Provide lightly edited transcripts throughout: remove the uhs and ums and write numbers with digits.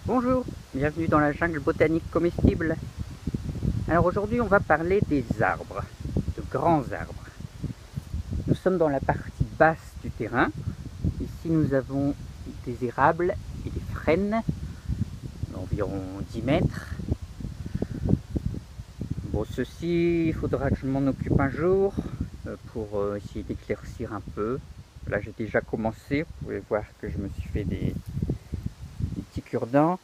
Bonjour, bienvenue dans la jungle botanique comestible. Alors aujourd'hui on va parler des arbres, de grands arbres. Nous sommes dans la partie basse du terrain. Ici nous avons des érables et des frênes d'environ 10 mètres. Bon, ceci, il faudra que je m'en occupe un jour pour essayer d'éclaircir un peu. Là j'ai déjà commencé, vous pouvez voir que je me suis fait des petits cure-dents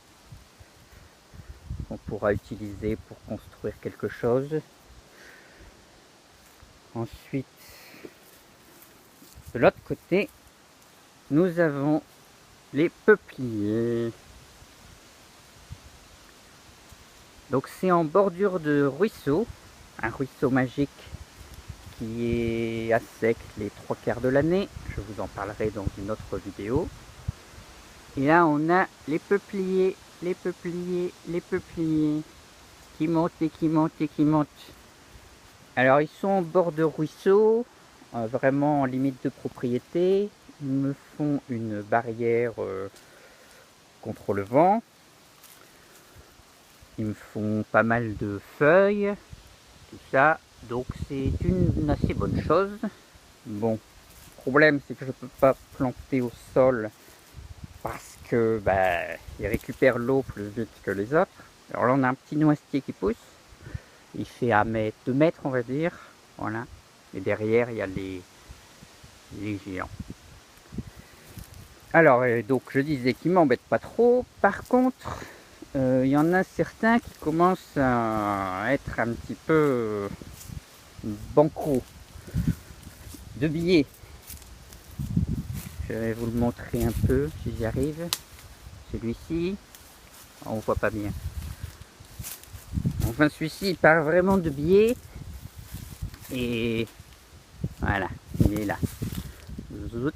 qu'on pourra utiliser pour construire quelque chose. Ensuite, de l'autre côté, nous avons les peupliers. Donc c'est en bordure de ruisseau, un ruisseau magique qui est à sec les 3/4 de l'année. Je vous en parlerai dans une autre vidéo. Et là on a les peupliers, les peupliers, les peupliers qui montent et qui montent et qui montent. Alors ils sont en bord de ruisseau, vraiment en limite de propriété. Ils me font une barrière contre le vent. Ils me font pas mal de feuilles, tout ça. Donc c'est une assez bonne chose. Bon, le problème c'est que je ne peux pas planter au sol parce que ils récupèrent l'eau plus vite que les autres. Alors là on a un petit noisetier qui pousse. Il fait 2 mètres on va dire. Voilà. Et derrière il y a les géants. Alors donc je disais qu'ils m'embêtent pas trop. Par contre, il y en a certains qui commencent à être un petit peu banco de billets. Je vais vous le montrer un peu si j'y arrive. Celui-ci, on voit pas bien. Enfin celui-ci il part vraiment de biais. Et voilà, il est là. Zout.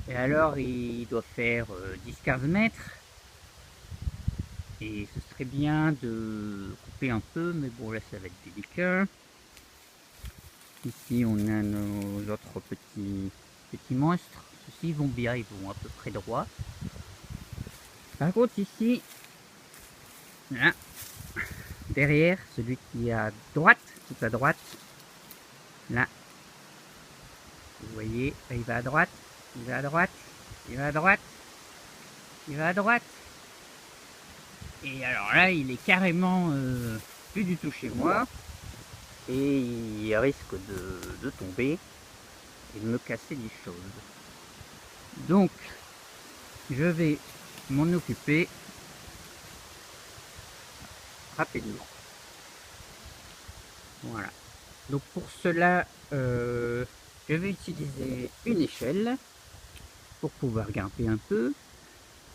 Et alors il doit faire 10-15 mètres. Et ce serait bien de couper un peu, mais bon là ça va être délicat. Ici on a nos autres petits monstres. Ceux-ci vont bien, ils vont à peu près droit. Par contre ici, là, derrière, celui qui est à droite, tout à droite, là, vous voyez, là, il va à droite, il va à droite, il va à droite, il va à droite. Et alors là, il est carrément plus du tout chez moi. Et il risque de tomber et de me casser des choses. Donc, je vais m'en occuper rapidement. Voilà. Donc pour cela, je vais utiliser une échelle pour pouvoir grimper un peu.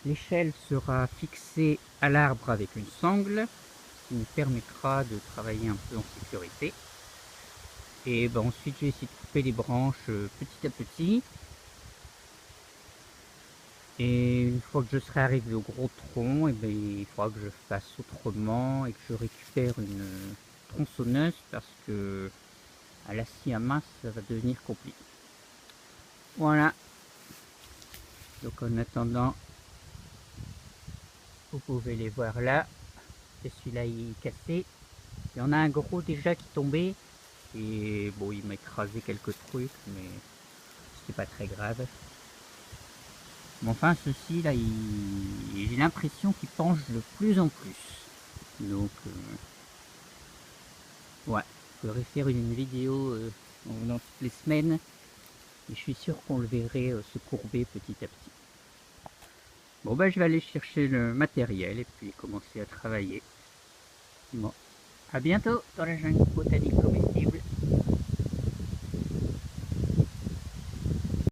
L'échelle sera fixée à l'arbre avec une sangle qui nous permettra de travailler un peu en sécurité. Et ensuite, je vais essayer de couper les branches petit à petit. Et une fois que je serai arrivé au gros tronc, il faudra que je fasse autrement et que je récupère une tronçonneuse parce que à la scie à main ça va devenir compliqué. Voilà. Donc en attendant, vous pouvez les voir là. Et celui-là il est cassé. Il y en a un gros déjà qui tombait. Et bon, il m'a écrasé quelques trucs, mais c'est pas très grave. Mais enfin, ceci là, j'ai l'impression qu'il penche de plus en plus. Donc, ouais, je ferai faire une vidéo dans toutes les semaines. Et je suis sûr qu'on le verrait se courber petit à petit. Bon, je vais aller chercher le matériel et puis commencer à travailler. Bon, à bientôt dans la jungle botanique comestible.